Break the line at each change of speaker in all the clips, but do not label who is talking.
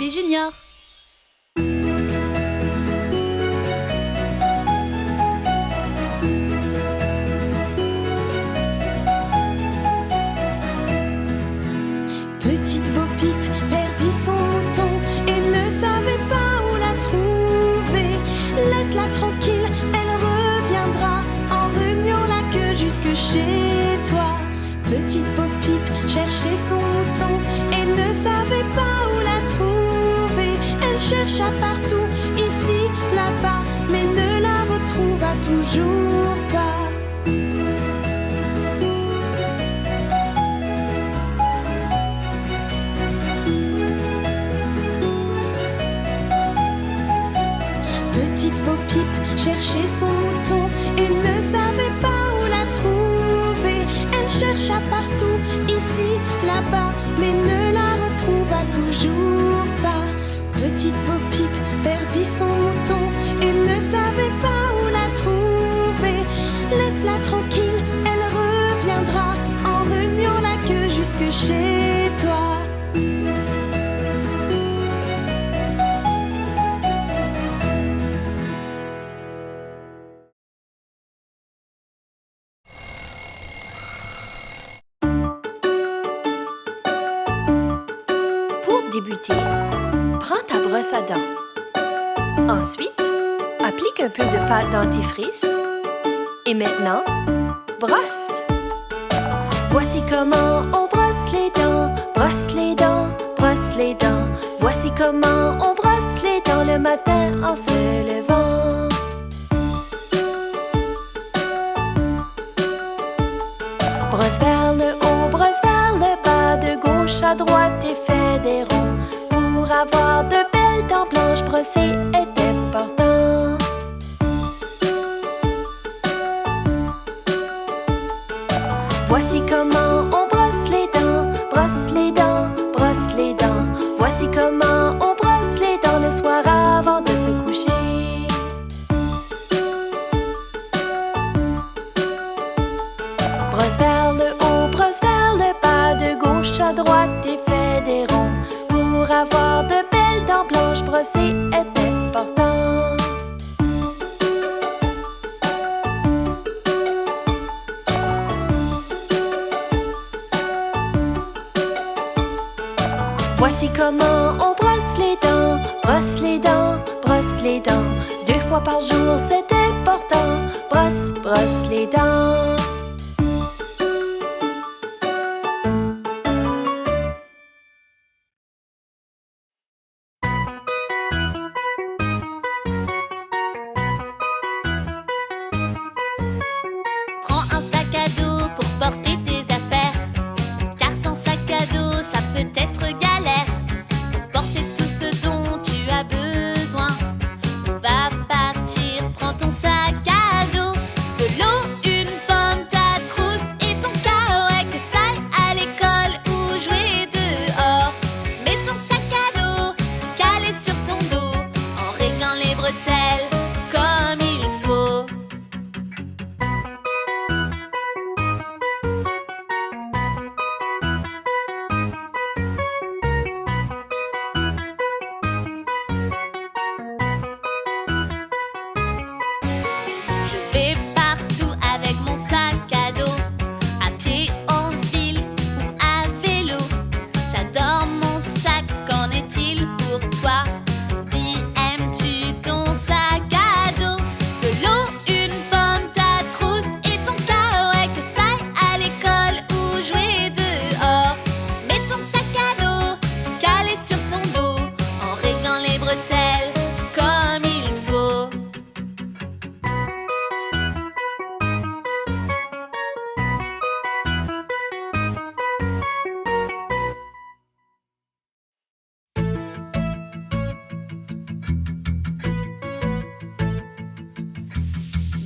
Julie Junior.
Petite Bo Peep perdit son mouton et ne savait pas où la trouver. Laisse-la tranquille, elle reviendra en remuant la queue jusque chez toi. Petite Bo Peep cherchait son mouton et ne savait pas où la trouver. Elle chercha partout, ici, là-bas, mais ne la retrouva toujours pas. Petite Bo Peep cherchait son mouton et ne savait pas où la trouver. Elle chercha partout, ici, là-bas, mais ne la retrouva toujours pas. Petite Bo Peep perdit son mouton et ne savait pas où la trouver. Laisse-la tranquille, elle reviendra en remuant la queue jusque chez toi.
Débuter, prends ta brosse à dents. Ensuite, applique un peu de pâte dentifrice. Et maintenant, brosse. Voici comment on brosse les dents. Brosse les dents, brosse les dents. Voici comment on brosse les dents le matin en se levant. Brosse vers le haut, brosse vers le bas, de gauche à droite et fais des ronds. Pour avoir de belles dents blanches, brosser est important. Voici comment on brosse les dents. Brosse les dents, brosse les dents. Voici comment on brosse les dents le soir avant de se coucher. Brosse vers le haut, brosse vers le bas, de gauche à droite et fais des ronds. Pour avoir de belles dents blanches, brosser est important. Voici comment on brosse les dents. Brosse les dents, brosse les dents. 2 fois par jour, c'est important. Brosse, brosse les dents.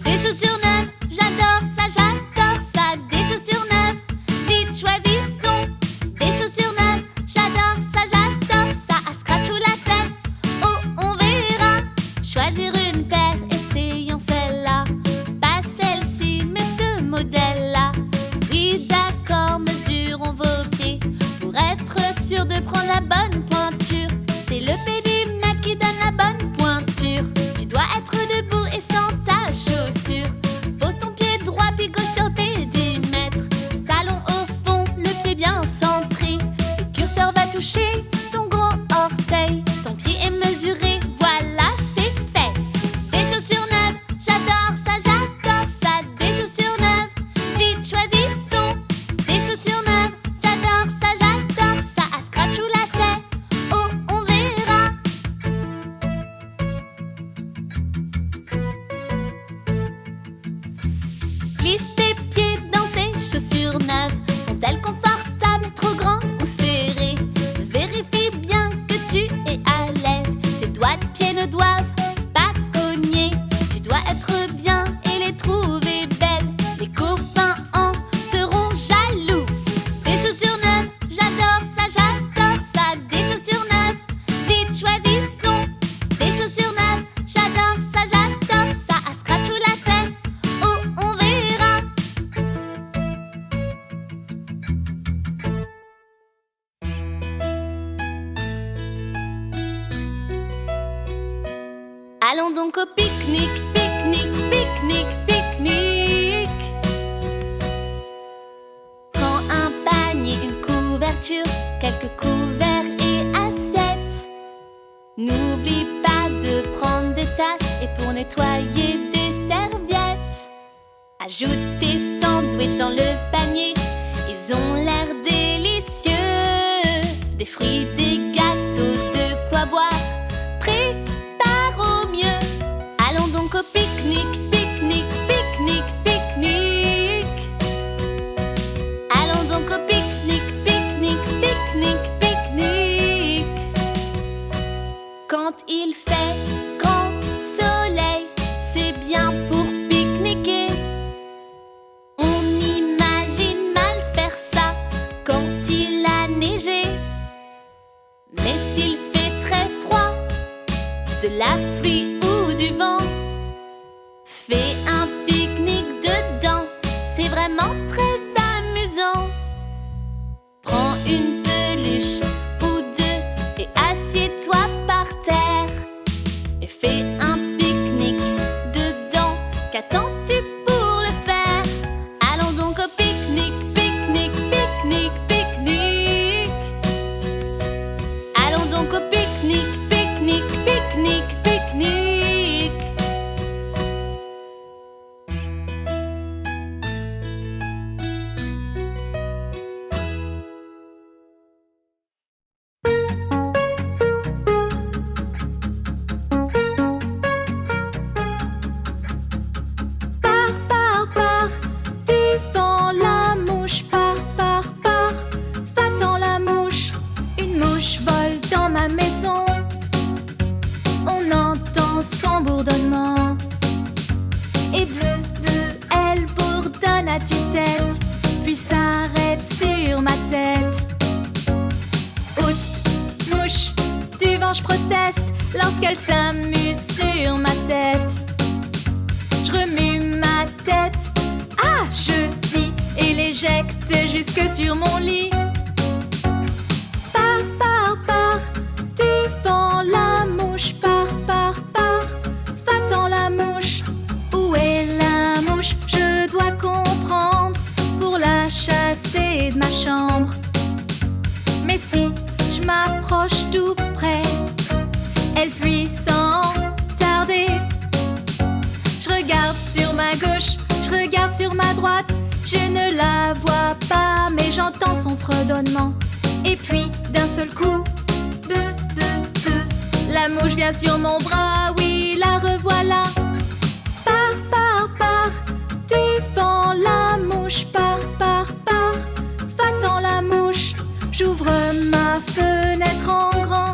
Des chaussures neuves, j'adore ça, des chaussures neuves, vite choisissons. Des chaussures neuves, j'adore ça, à scratch ou lacet, oh on verra. Choisir une paire, essayons celle-là, pas celle-ci mais ce modèle-là. Oui d'accord, mesurons vos pieds, pour être sûr de prendre la bonne pointure. C'est le Allons donc au pique-nique, pique-nique, pique-nique, pique-nique. Prends un panier, une couverture, quelques couverts et assiettes. N'oublie pas de prendre des tasses et pour nettoyer des serviettes. Ajoute tes sandwichs dans le panier, ils ont l'air délicieux. Des fruits, des gâteaux, de quoi boire, prépare au mieux. Allons donc au pique-nique, pique-nique, pique-nique, pique-nique. Allons donc au pique-nique, pique-nique, pique-nique, pique-nique. Quand il fait grand soleil, c'est bien pour pique-niquer. On imagine mal faire ça quand il a neigé. Mais s'il fait très froid, de la pluie ou du vent, fais un pique-nique dedans, c'est vraiment très amusant. Prends une peluche ou deux et assieds-toi par terre et fais un pique-nique dedans, qu'attends-tu pour le faire? Allons donc au pique-nique, pique-nique, pique-nique, pique-nique. Allons donc au pique-nique, pique-nique, pique-nique, pique-nique.
Pars, tu fends la mouche, pars, va-t'en la mouche. Une mouche vole dans ma maison, on entend son bourdonnement. Et bzz, bzz, elle bourdonne à tue-tête, puis s'arrête sur ma tête. Oust, mouche, du vent je proteste lorsqu'elle s'amuse sur ma tête. Je remue ma tête, ah je dis, et l'éjecte jusque sur mon lit. Pars, tu fends la mouche, pars, va-t'en la mouche. Où est la mouche? Je dois comprendre pour la chasser de ma chambre. Mais si je m'approche tout près, elle fuit sans tarder. Je regarde sur ma gauche, je regarde sur ma droite. Je ne la vois pas, mais j'entends son fredonnement. Et puis, d'un seul coup, bzz, bzz, bzz, la mouche vient sur mon bras, oui, la revoilà. Pars, tu fends la mouche, pars, va-t'en la mouche. J'ouvre ma fenêtre en grand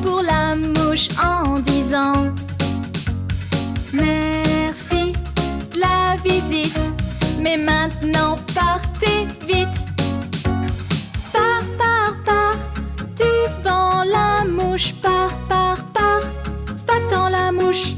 pour la mouche en disant merci de la visite, mais maintenant partez vite. Pars, tu fends la mouche, pars, va-t'en la mouche.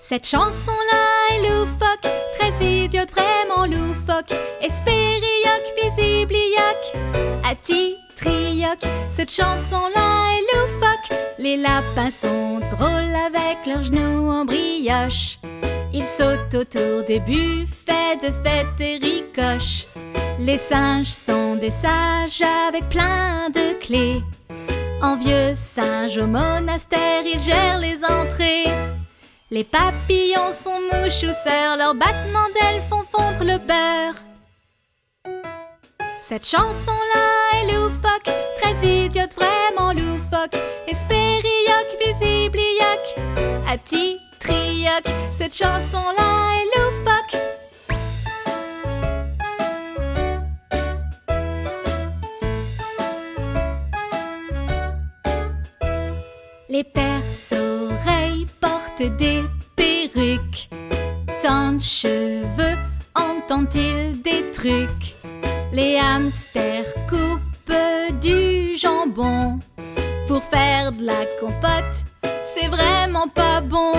Cette chanson-là est loufoque, très idiote, vraiment loufoque. Espérioque, visiblioque, atitrioque. Cette chanson-là est loufoque. Les lapins sont drôles avec leurs genoux en brioche. Ils sautent autour des buffets de fête et ricochent. Les singes sont des sages avec plein de clés. En vieux singe au monastère, ils gèrent les entrées. Les papillons sont mouchousseurs, leurs battements d'ailes font fondre le beurre. Cette chanson-là est loufoque, très idiote, vraiment loufoque. Espérioque, visiblioque, atitrioque. Cette chanson-là est loufoque. Les perce-oreilles portent des perruques. Tant de cheveux, entendent-ils des trucs? Les hamsters coupent du jambon pour faire de la compote
c'est vraiment pas bon.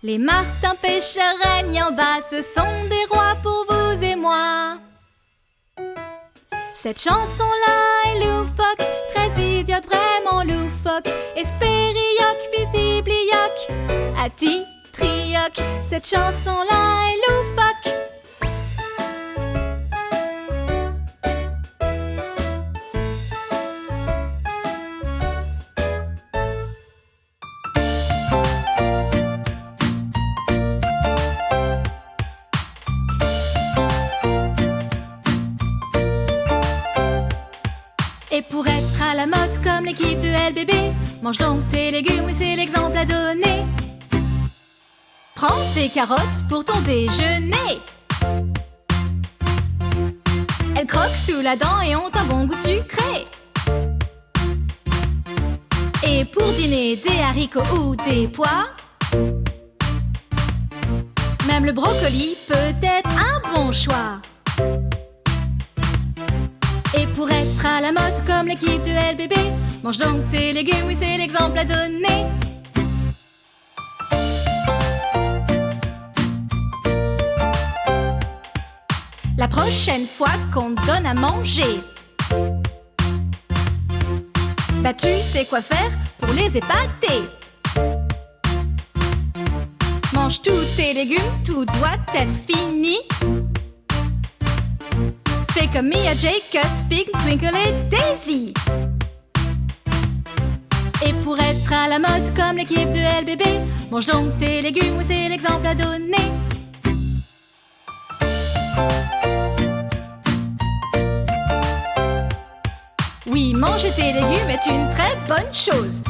Les martins pêcheurs règnent en bas, ce sont des rois pour vous et moi. Cette chanson-là est loufoque, très idiote, vraiment loufoque. Espérioc, visiblioc, atitrioc. Cette chanson-là est loufoque. Et pour être à la mode comme l'équipe de LBB, mange donc tes légumes, oui c'est l'exemple à donner. Prends tes carottes pour ton déjeuner. Elles croquent sous la dent et ont un bon goût sucré. Et pour dîner, des haricots ou des pois. Même le brocoli peut être un bon choix. Et pour être à la mode comme l'équipe de LBB, mange donc tes légumes, oui c'est l'exemple à donner. La prochaine fois qu'on te donne à manger, bah tu sais quoi faire pour les épater. Mange tous tes légumes, tout doit être fini. Fais comme Mia, Jake, Pig, Twinkle et Daisy. Et pour être à la mode comme l'équipe de LBB, mange donc tes légumes, oui c'est l'exemple à donner. Oui, manger tes légumes est une très bonne chose.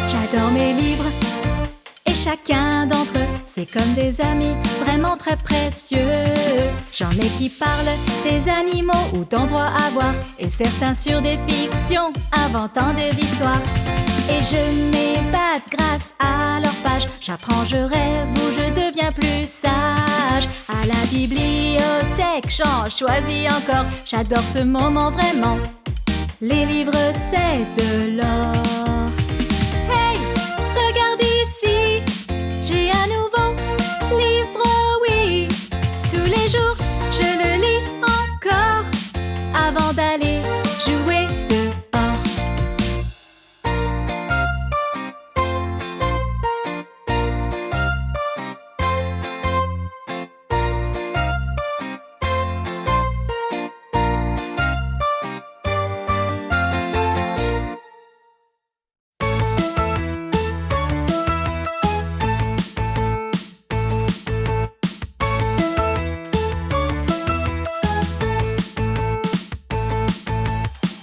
J'adore mes livres et chacun d'entre eux, c'est comme des amis vraiment très précieux. J'en ai qui parlent des animaux ou d'endroits à voir, et certains sur des fictions, inventant des histoires. Et je m'évade grâce à leurs pages. J'apprends, je rêve ou je deviens plus sage. À la bibliothèque, j'en choisis encore. J'adore ce moment vraiment. Les livres, c'est de l'or. Hey, regarde ici, j'ai un nouveau livre, oui. Tous les jours, je le lis encore avant d'aller jouer dehors.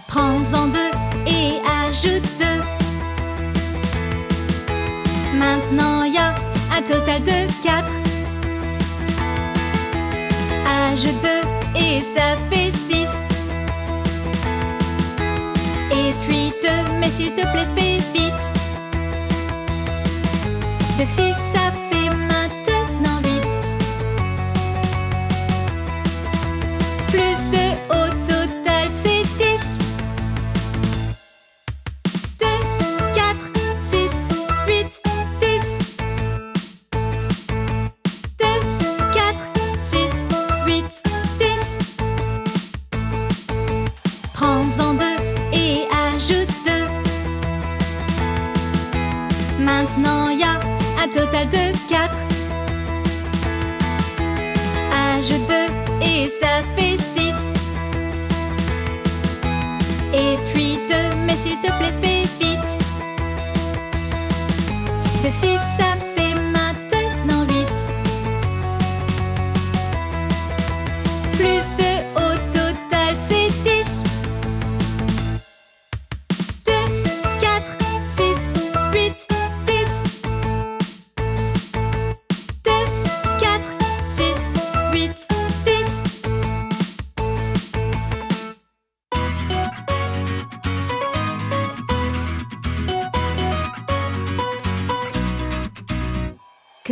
Prends-en deux et ajoute deux. Maintenant y a un total de 4. Ajoute 2 et ça fait 6. Et puis 2, mais s'il te plaît fais vite. De 6 ça fait maintenant 8. Plus 2 au total c'est 10. 2, 4, 6, 8, 10. 2, 4, 6, 8, 10. Prends-en 2 et ajoute 2. Maintenant y a un total de 4. Ajoute 2 et ça fait 6. Et puis 2, mais s'il te plaît fais vite. De 6 ça fait maintenant 8. Plus 2 au total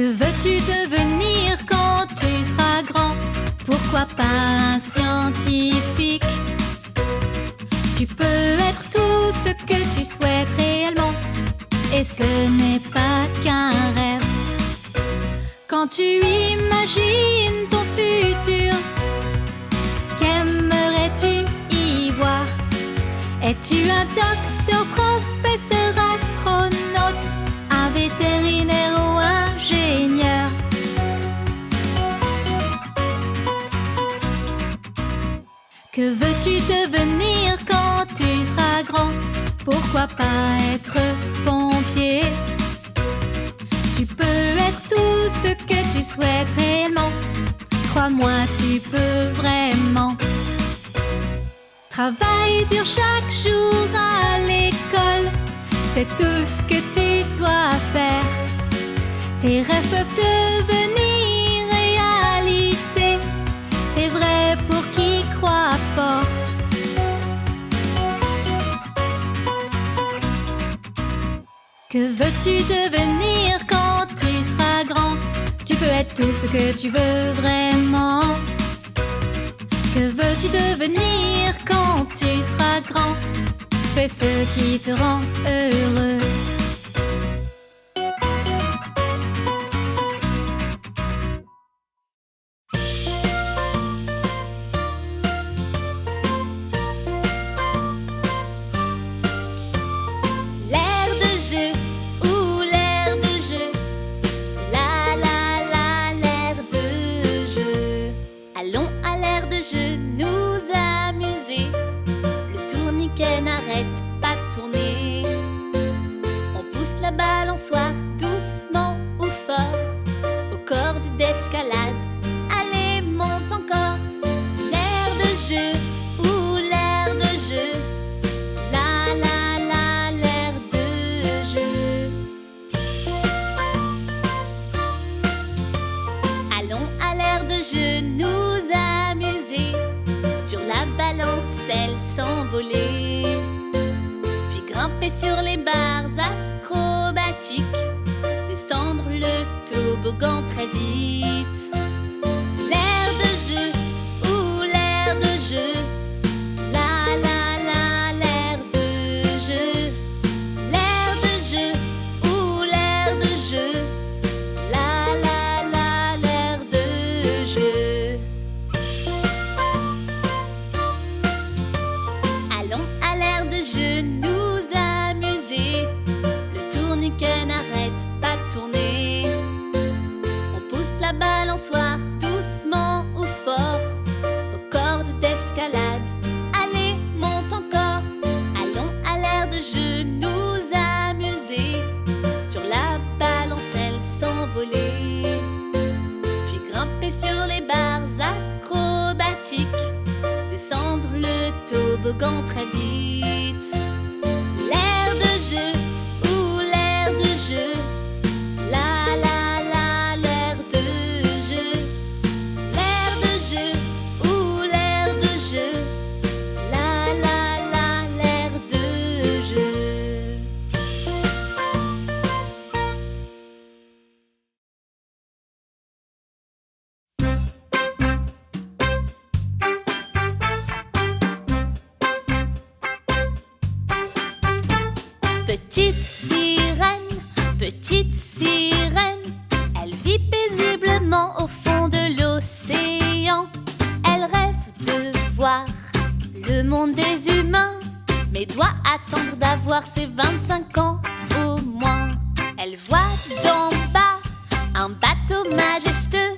Que veux-tu devenir quand tu seras grand? Pourquoi pas un scientifique? Tu peux être tout ce que tu souhaites réellement, et ce n'est pas qu'un rêve. Quand tu imagines ton futur, qu'aimerais-tu y voir? Es-tu un docteur, professeur, astronaute, un vétérinaire ou ingénieur? Que veux-tu devenir quand tu seras grand? Pourquoi pas être pompier? Tu peux être tout ce que tu souhaites réellement. Crois-moi, tu peux vraiment. Travaille dur chaque jour à l'école, c'est tout ce que tu dois faire. Tes rêves peuvent devenir réalité, c'est vrai pour qui croit fort. Que veux-tu devenir quand tu seras grand? Tu peux être tout ce que tu veux vraiment. Que veux-tu devenir quand tu seras grand? Fais ce qui te rend heureux.
Balançoire doucement ou fort, aux cordes d'escalade, allez monte encore. L'air de jeu ou l'air de jeu, la la la l'air de jeu. Allons à l'air de jeu nous amuser, sur la balancelle s'envoler, puis grimper sur les barres acrobatiques, descendre le toboggan très vite. L'air de jeu ou l'air de jeu, la la la l'air de jeu. L'air de jeu ou l'air de jeu, la la la l'air de jeu. Allons à l'air de jeu nous amuser, tourniquet n'arrête pas de tourner. On pousse la balançoire doucement ou fort, aux cordes d'escalade, allez monte encore. Allons à l'air de jeu nous amuser, sur la balancelle s'envoler, puis grimper sur les barres acrobatiques, descendre le toboggan très vite. L'air de jeu, la la la l'air de jeu. L'air de jeu ou l'air de jeu, la la la l'air de jeu. Petite sirène, elle vit paisiblement au fond de l'océan. Elle rêve de voir le monde des humains, mais doit attendre d'avoir ses 25 ans au moins. Elle voit d'en bas un bateau majestueux,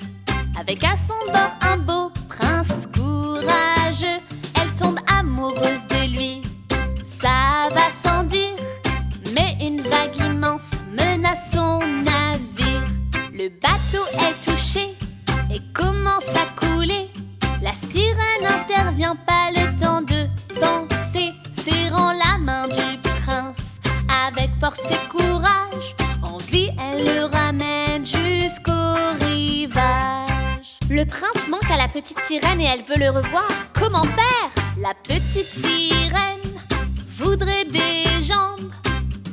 avec à son bord un beau prince courageux. Elle tombe amoureuse de lui, ça va sans dire, mais une vague immense menace son navire. Le bateau est touché et commence à couler. La sirène intervient, pas le temps de penser, serrant la main du prince avec force et courage. En vie, elle le ramène jusqu'au rivage. Le prince manque à la petite sirène et elle veut le revoir. Comment faire? La petite sirène voudrait des jambes,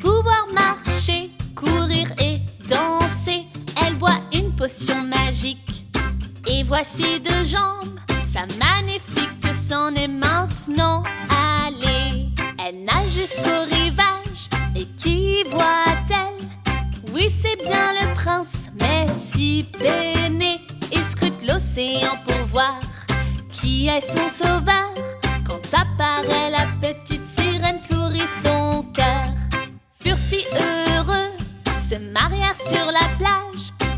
pouvoir marcher, courir et danser. Elle boit potion magique. Et voici 2 jambes, sa magnifique s'en est maintenant allée. Elle nage jusqu'au rivage, et qui voit-elle? Oui, c'est bien le prince, mais si peiné. Il scrute l'océan pour voir qui est son sauveur. Quand apparaît la petite sirène, sourit son cœur. Furent si heureux, se marièrent sur la plage.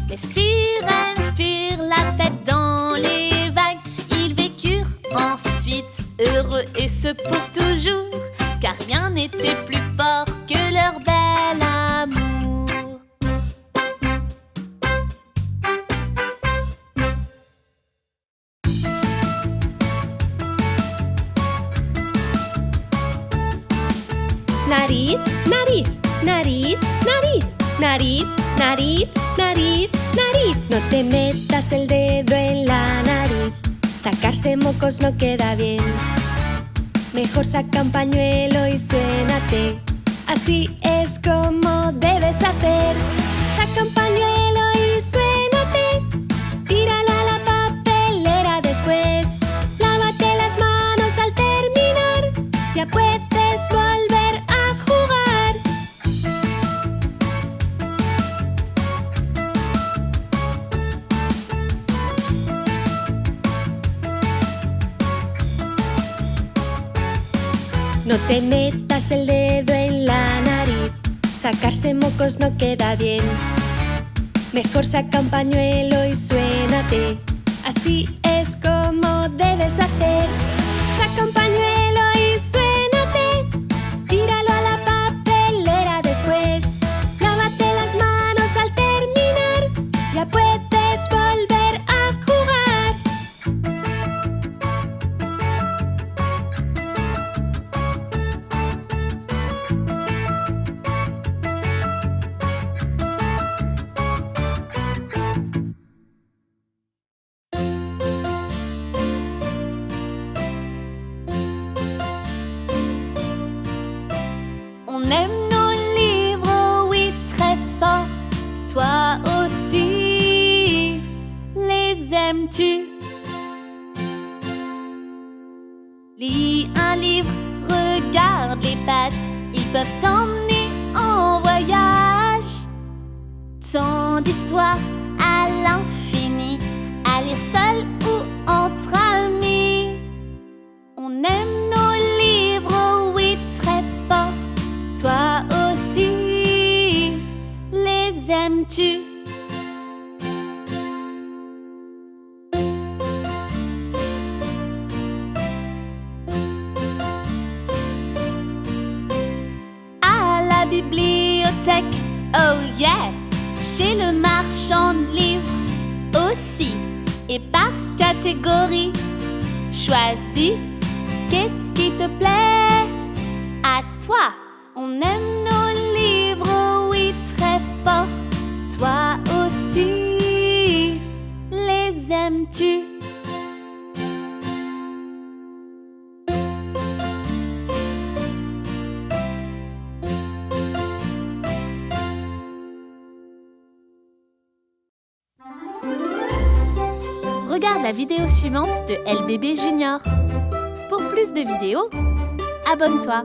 Les sirènes firent la fête dans les vagues. Ils vécurent ensuite heureux et ce pour toujours, car rien n'était plus fort que leur bel amour.
Nariz, nariz, nariz, nariz, nariz, nariz, nariz, nariz. No te metas el dedo en la nariz. Sacarse mocos no queda bien. Mejor saca un pañuelo y suénate. Así es como debes hacer. Saca un pañuelo y suénate. Tíralo a la papelera después. Lávate las manos al terminar. Ya puedes volver a jugar. No te metas el dedo en la nariz. Sacarse mocos no queda bien. Mejor saca un pañuelo y suénate. Así es como debes hacer. Saca un pañuelo y suénate. Tíralo a la papelera después. Lávate las manos al terminar. Ya puedes volver a jugar.
On aime nos livres, oui, très fort. Toi aussi, les aimes-tu? Lis un livre, regarde les pages. Ils peuvent t'emmener en voyage. Tant d'histoires à l'infini, à lire seul ou entre amis. On aime nos livres, oui, très fort. Toi aussi, les aimes-tu? À la bibliothèque, oh yeah, chez le marchand de livres aussi. Et par catégorie, choisis qu'est-ce qui te plaît à toi. On aime nos livres, oui, très fort. Toi aussi, les aimes-tu? Regarde la vidéo suivante de LBB Junior. Pour plus de vidéos, abonne-toi.